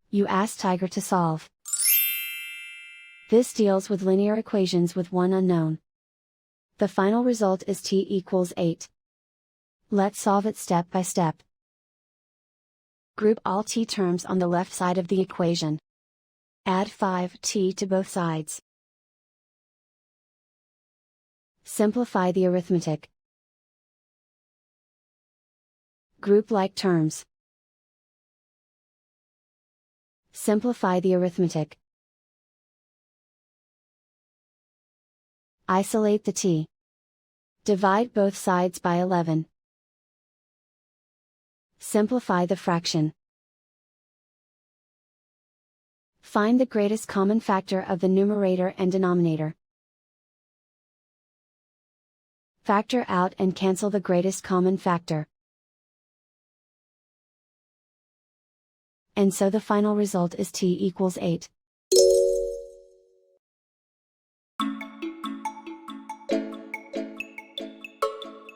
You ask Tiger to solve. This deals with linear equations with one unknown. The final result is t equals 8. Let's solve it step by step. Group all t terms on the left side of the equation. Add 5t to both sides. Simplify the arithmetic. Group like terms. Simplify the arithmetic. Isolate the t. Divide both sides by 11. Simplify the fraction. Find the greatest common factor of the numerator and denominator. Factor out and cancel the greatest common factor. And so the final result is t equals 8.